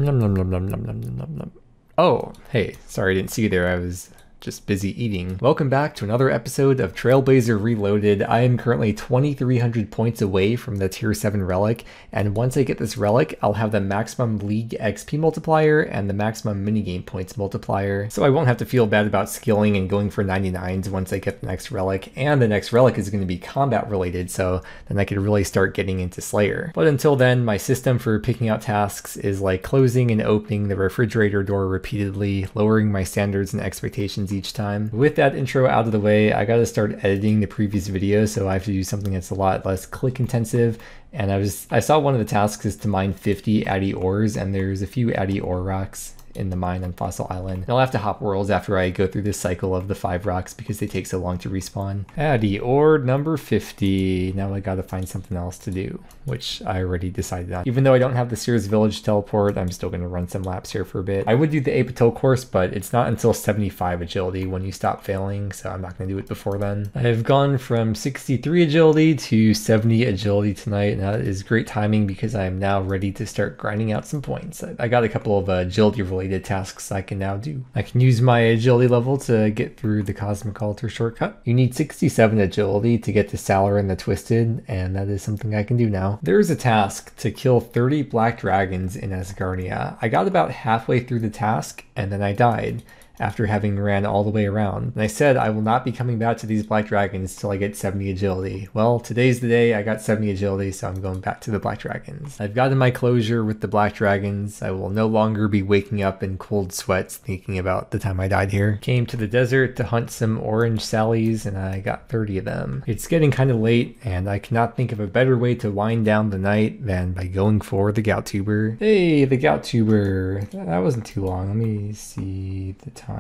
Nom nom nom nom nom nom nom nom. Oh, hey, sorry I didn't see you there. I was just busy eating. Welcome back to another episode of Trailblazer Reloaded. I am currently 2,300 points away from the tier 7 relic, and once I get this relic, I'll have the maximum league XP multiplier and the maximum minigame points multiplier, so I won't have to feel bad about skilling and going for 99s once I get the next relic, and the next relic is going to be combat related, so then I could really start getting into Slayer. But until then, my system for picking out tasks is like closing and opening the refrigerator door repeatedly, lowering my standards and expectations each time. With that intro out of the way, I gotta start editing the previous video, so I have to do something that's a lot less click intensive. And I saw one of the tasks is to mine 50 Addy ores, and there's a few Addy ore rocks in the mine on Fossil Island. And I'll have to hop worlds after I go through this cycle of the 5 rocks because they take so long to respawn. Addy ore number 50. Now I gotta find something else to do, which I already decided on. Even though I don't have the Sears Village teleport, I'm still gonna run some laps here for a bit. I would do the Apotel course, but it's not until 75 agility when you stop failing, so I'm not gonna do it before then. I've gone from 63 agility to 70 agility tonight, and that is great timing because I am now ready to start grinding out some points. I got a couple of agility related tasks I can now do. I can use my agility level to get through the Cosmic Altar shortcut. You need 67 agility to get to Salar and the Twisted, and that is something I can do now. There is a task to kill 30 black dragons in Asgardia. I got about halfway through the task and then I died after having ran all the way around. And I said I will not be coming back to these black dragons till I get 70 agility. Well, today's the day I got 70 agility, so I'm going back to the black dragons. I've gotten my closure with the black dragons. I will no longer be waking up in cold sweats thinking about the time I died here. Came to the desert to hunt some orange sallies, and I got 30 of them. It's getting kind of late, and I cannot think of a better way to wind down the night than by going for the gout tuber. Hey, the gout tuber. That wasn't too long. Let me see the time.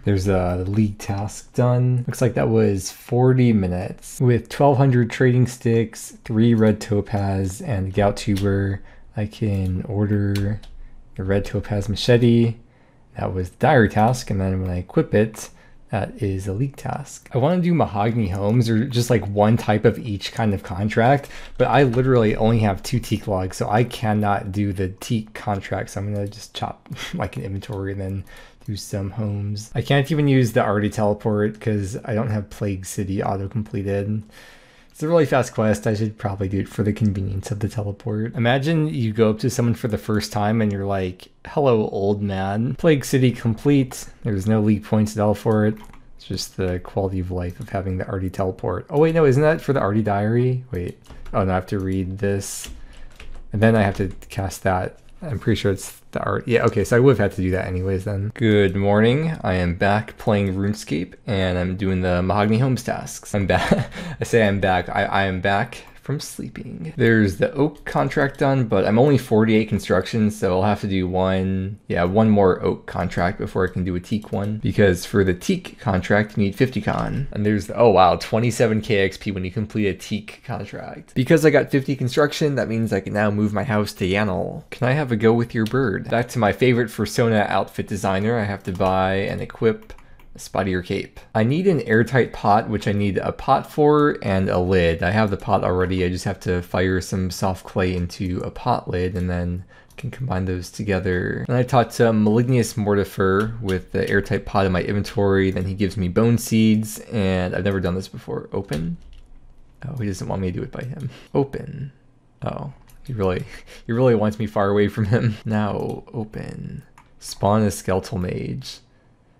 There's a league task done. Looks like that was 40 minutes. With 1,200 trading sticks, 3 red topaz, and the gout tuber, I can order the red topaz machete. That was the diary task, and then when I equip it, that is a league task. I want to do mahogany homes or just like one type of each kind of contract, but I literally only have 2 teak logs, so I cannot do the teak contract. So I'm gonna just chop like an inventory and then do some homes. I can't even use the Arty teleport because I don't have Plague City auto completed. It's a really fast quest. I should probably do it for the convenience of the teleport. Imagine you go up to someone for the first time and you're like, hello, old man. Plague City complete. There's no league points at all for it. It's just the quality of life of having the Arty teleport. Oh wait, no, isn't that for the Arty diary? Wait, oh no, I have to read this. And then I have to cast that. I'm pretty sure it's the art. Yeah, okay, so I would have had to do that anyways then. Good morning. I am back playing RuneScape, and I'm doing the Mahogany Homes tasks. I'm back. I say I'm back. I am back from sleeping. There's the oak contract done, but I'm only 48 construction, so I'll have to do one more oak contract before I can do a teak one, because for the teak contract you need 50 con. And there's the, oh wow, 27k XP when you complete a teak contract. Because I got 50 construction, that means I can now move my house to Yanel. Can I have a go with your bird? Back to my favorite Fursona outfit designer. I have to buy and equip Spottier cape. I need an airtight pot, which I need a pot for and a lid. I have the pot already. I just have to fire some soft clay into a pot lid and then can combine those together. And I taught Malignus Mortifer with the airtight pot in my inventory. Then he gives me bone seeds, and I've never done this before. Open. Oh, he doesn't want me to do it by him. Open. Oh, he really wants me far away from him. Now open. Spawn a skeletal mage.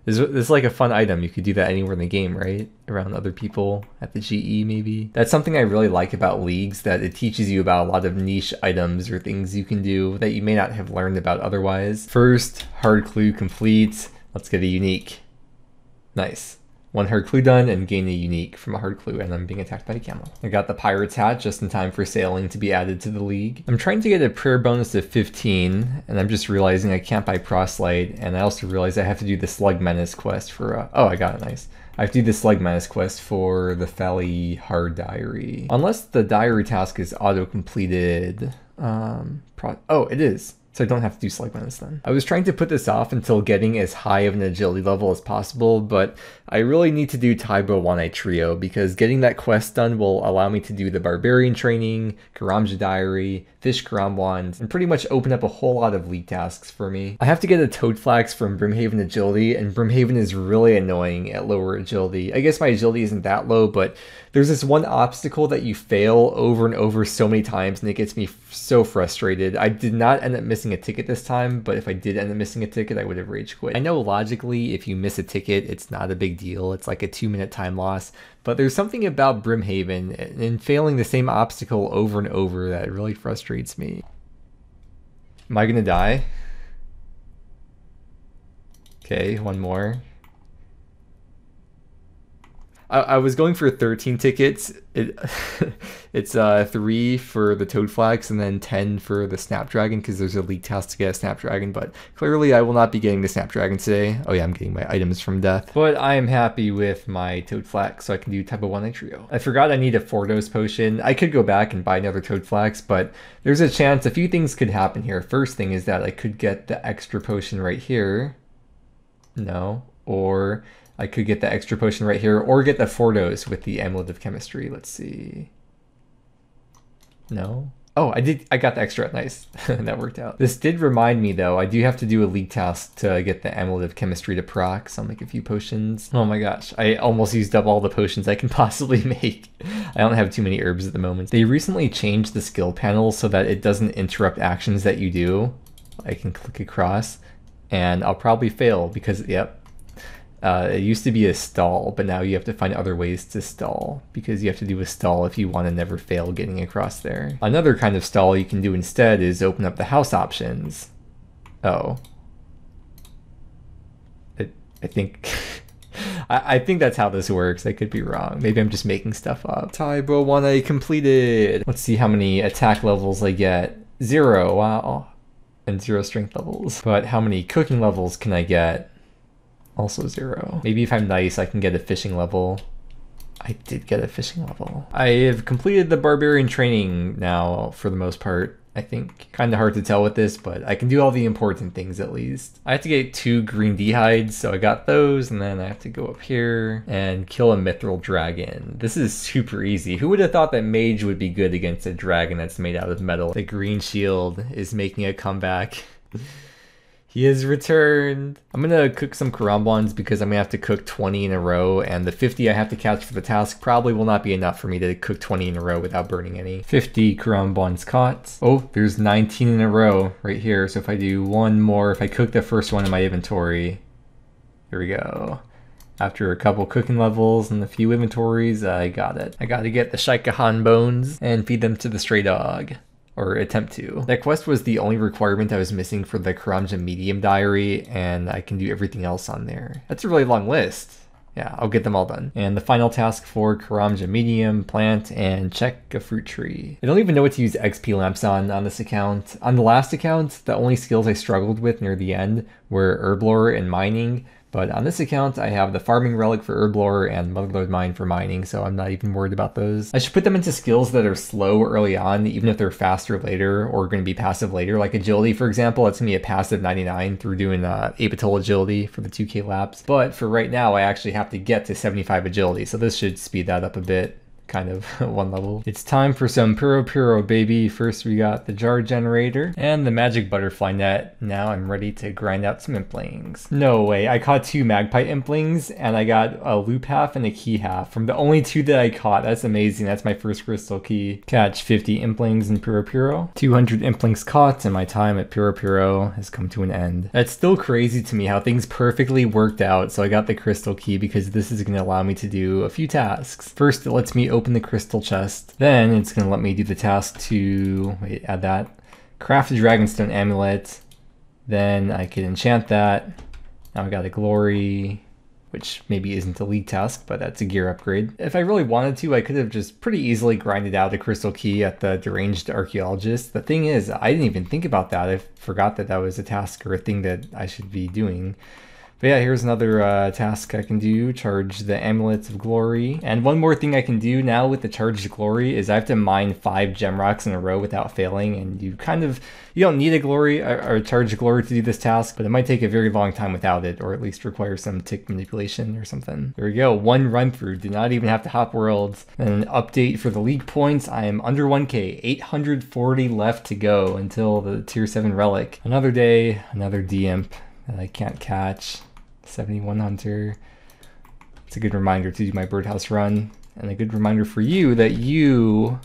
This is like a fun item. You could do that anywhere in the game, right? Around other people, at the GE maybe. That's something I really like about leagues, that it teaches you about a lot of niche items or things you can do that you may not have learned about otherwise. First, hard clue complete. Let's get a unique. Nice. 1 hard clue done and gain a unique from a hard clue, and I'm being attacked by a camel. I got the pirate's hat just in time for sailing to be added to the league. I'm trying to get a prayer bonus of 15, and I'm just realizing I can't buy proselyte, and I also realize I have to do the slug menace quest for, oh, I got it, nice. I have to do the slug menace quest for the Fally Hard Diary. Unless the diary task is auto-completed, oh, it is. So I don't have to do select bonus then. I was trying to put this off until getting as high of an agility level as possible, but I really need to do Taibo One-Eye Trio because getting that quest done will allow me to do the Barbarian Training, Karamja Diary, Fish Karam Wands, and pretty much open up a whole lot of league tasks for me. I have to get a Toad Flax from Brimhaven Agility, and Brimhaven is really annoying at lower agility. I guess my agility isn't that low, but there's this one obstacle that you fail over and over so many times, and it gets me so frustrated. I did not end up missing a ticket this time, but if I did end up missing a ticket, I would have rage quit. I know logically, if you miss a ticket, it's not a big deal. It's like a 2-minute time loss, but there's something about Brimhaven and failing the same obstacle over and over that really frustrates me. Am I gonna die? Okay, one more. I was going for 13 tickets. It's 3 for the Toad Flax and then 10 for the Snapdragon because there's a league task to get a Snapdragon, but clearly I will not be getting the Snapdragon today. Oh yeah, I'm getting my items from death. But I am happy with my Toad Flax, so I can do type of One-Eye Trio. I forgot I need a 4-dose potion. I could go back and buy another Toad Flax, but there's a chance a few things could happen here. First thing is that I could get the extra potion right here. No. Or I could get the extra potion right here, or get the 4-dose with the Amulet of Chemistry. Let's see. No? Oh, I got the extra. Nice. That worked out. This did remind me, though, I do have to do a league task to get the Amulet of Chemistry to proc, so I'll make a few potions. Oh my gosh, I almost used up all the potions I can possibly make. I don't have too many herbs at the moment. They recently changed the skill panel so that it doesn't interrupt actions that you do. I can click across, and I'll probably fail because, yep. It used to be a stall, but now you have to find other ways to stall because you have to do a stall if you want to never fail getting across there. Another kind of stall you can do instead is open up the house options. Oh. I think... I think that's how this works. I could be wrong. Maybe I'm just making stuff up. Taibo One-Eye completed! Let's see how many attack levels I get. 0, wow. And 0 strength levels. But how many cooking levels can I get? Also 0. Maybe if I'm nice, I can get a fishing level. I did get a fishing level. I have completed the Barbarian Training now, for the most part, I think. Kind of hard to tell with this, but I can do all the important things at least. I have to get 2 green D-hides, so I got those, and then I have to go up here and kill a mithril dragon. This is super easy. Who would have thought that mage would be good against a dragon that's made out of metal? The green shield is making a comeback. He has returned. I'm gonna cook some Karambans because I'm gonna have to cook 20 in a row, and the 50 I have to catch for the task probably will not be enough for me to cook 20 in a row without burning any. 50 Karambans caught. Oh, there's 19 in a row right here. So if I do one more, if I cook the first one in my inventory, here we go. After a couple cooking levels and a few inventories, I got it. I gotta get the Shaikahan bones and feed them to the stray dog. Or attempt to. That quest was the only requirement I was missing for the Karamja Medium Diary, and I can do everything else on there. That's a really long list. Yeah, I'll get them all done. And the final task for Karamja Medium, plant, and check a fruit tree. I don't even know what to use XP lamps on this account. On the last account, the only skills I struggled with near the end were Herblore and mining. But on this account, I have the farming relic for Herblore and Motherlode Mine for mining, so I'm not even worried about those. I should put them into skills that are slow early on, even if they're faster later or going to be passive later. Like agility, for example, it's going to be a passive 99 through doing Apatol agility for the 2k laps. But for right now, I actually have to get to 75 agility, so this should speed that up a bit. Kind of one level. It's time for some Puro baby. First we got the jar generator and the magic butterfly net. Now I'm ready to grind out some implings. No way, I caught 2 magpie implings and I got a loop half and a key half from the only 2 that I caught. That's amazing. That's my first crystal key. Catch 50 implings in Puro. 200 implings caught, and my time at Puro has come to an end. That's still crazy to me how things perfectly worked out. So I got the crystal key because this is going to allow me to do a few tasks. First, it lets me open the crystal chest. Then it's going to let me do the task to, wait, add that. Craft a Dragonstone amulet. Then I can enchant that. Now I got a glory, which maybe isn't a league task, but that's a gear upgrade. If I really wanted to, I could have just pretty easily grinded out a crystal key at the deranged archaeologist. The thing is, I didn't even think about that. I forgot that that was a task or a thing that I should be doing. But yeah, here's another task I can do, charge the Amulets of Glory. And one more thing I can do now with the Charged Glory is I have to mine 5 gem rocks in a row without failing, and you don't need a glory or a Charged Glory to do this task, but it might take a very long time without it, or at least require some tick manipulation or something. There we go, 1 run through, did not even have to hop worlds. And an update for the league points, I am under 1k, 840 left to go until the tier 7 relic. Another day, another D-imp that I can't catch. 71 Hunter. It's a good reminder to do my birdhouse run, and a good reminder for you that you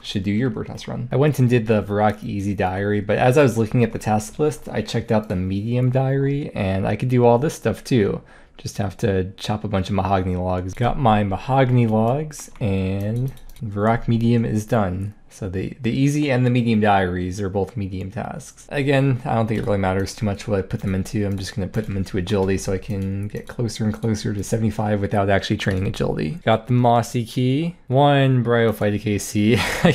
should do your birdhouse run. I went and did the Varrock Easy Diary, but as I was looking at the task list, I checked out the Medium Diary, and I could do all this stuff too. Just have to chop a bunch of mahogany logs. Got my mahogany logs, and Varrock Medium is done. So the easy and the medium diaries are both medium tasks. Again, I don't think it really matters too much what I put them into. I'm just going to put them into agility so I can get closer and closer to 75 without actually training agility. Got the Mossy Key, 1 Bryophyta KC. I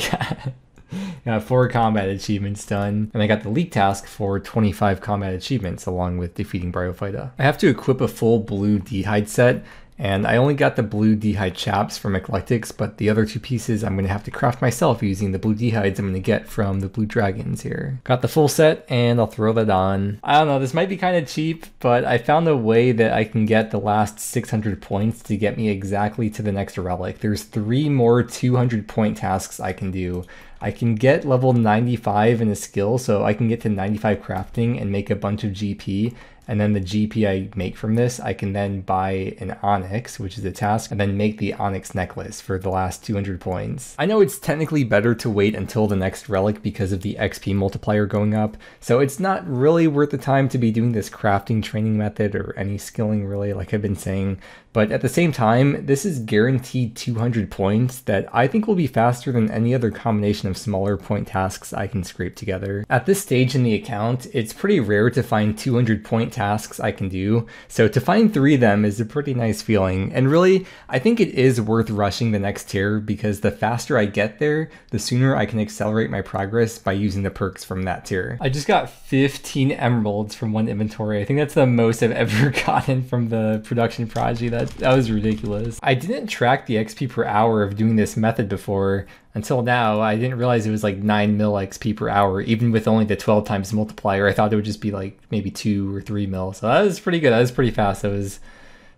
got 4 combat achievements done, and I got the leak task for 25 combat achievements along with defeating Bryophyta. I have to equip a full blue D'hide set, and I only got the blue D'hide chaps from Eclectics, but the other 2 pieces I'm going to have to craft myself using the blue D'hides I'm going to get from the blue dragons here. Got the full set, and I'll throw that on. I don't know, this might be kind of cheap, but I found a way that I can get the last 600 points to get me exactly to the next relic. There's 3 more 200 point tasks I can do. I can get level 95 in a skill, so I can get to 95 crafting and make a bunch of GP. And then the GP I make from this, I can then buy an onyx, which is a task, and then make the onyx necklace for the last 200 points. I know it's technically better to wait until the next relic because of the XP multiplier going up, so it's not really worth the time to be doing this crafting training method or any skilling really, like I've been saying. But at the same time, this is guaranteed 200 points that I think will be faster than any other combination of smaller point tasks I can scrape together. At this stage in the account, it's pretty rare to find 200 point tasks I can do, so to find 3 of them is a pretty nice feeling. And really, I think it is worth rushing the next tier because the faster I get there, the sooner I can accelerate my progress by using the perks from that tier. I just got 15 emeralds from one inventory. I think that's the most I've ever gotten from the production project. That was ridiculous. I didn't track the XP per hour of doing this method before. Until now, I didn't realize it was like 9 mil XP per hour, even with only the 12 times multiplier. I thought it would just be like maybe 2 or 3 mil. So that was pretty good. That was pretty fast. That was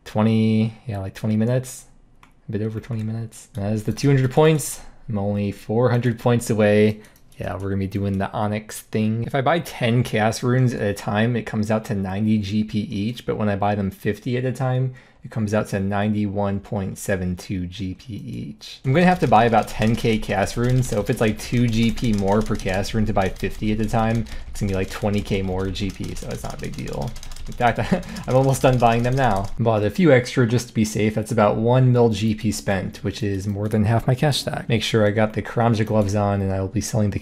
20 minutes, a bit over 20 minutes. That is the 200 points. I'm only 400 points away. Yeah, we're gonna be doing the onyx thing. If I buy 10 chaos runes at a time, it comes out to 90 GP each, but when I buy them 50 at a time, it comes out to 91.72 GP each. I'm gonna have to buy about 10k chaos runes, so if it's like 2 GP more per chaos rune to buy 50 at a time, it's gonna be like 20k more GP, so it's not a big deal. In fact, I'm almost done buying them now. Bought a few extra just to be safe. That's about 1 mil GP spent, which is more than half my cash stack. Make sure I got the Karamja gloves on, and I will be selling the...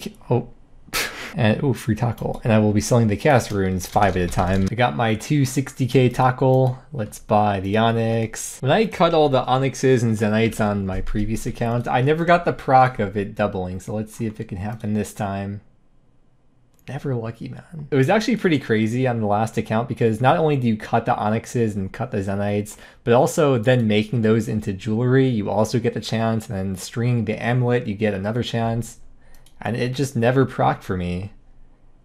free tackle. And I will be selling the chaos runes 5 at a time. I got my 260k tackle. Let's buy the onyx. When I cut all the onyxes and zenites on my previous account, I never got the proc of it doubling. So let's see if it can happen this time. Never lucky, man. It was actually pretty crazy on the last account because not only do you cut the onyxes and cut the zenites, but also then making those into jewelry, you also get the chance, and then stringing the amulet, you get another chance. And it just never procced for me.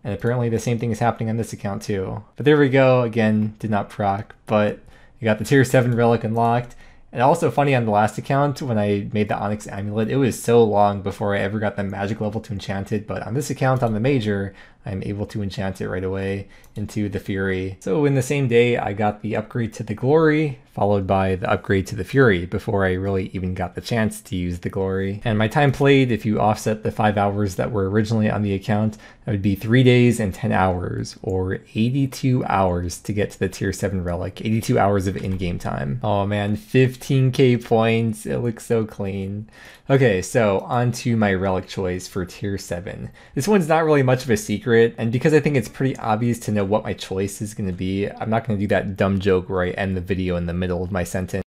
And apparently the same thing is happening on this account too. But there we go, again, did not proc, but you got the tier 7 relic unlocked. And also funny, on the last account, when I made the Onyx Amulet, it was so long before I ever got the magic level to enchant it, but on this account, on the Major, I'm able to enchant it right away into the Fury. So in the same day, I got the upgrade to the Glory, followed by the upgrade to the Fury, before I really even got the chance to use the Glory. And my time played, if you offset the 5 hours that were originally on the account, that would be 3 days and 10 hours, or 82 hours to get to the tier 7 relic. 82 hours of in-game time. Oh man, 15k points, it looks so clean. Okay, so on to my relic choice for tier 7. This one's not really much of a secret, and because I think it's pretty obvious to know what my choice is going to be, I'm not going to do that dumb joke where I end the video in the middle of my sentence.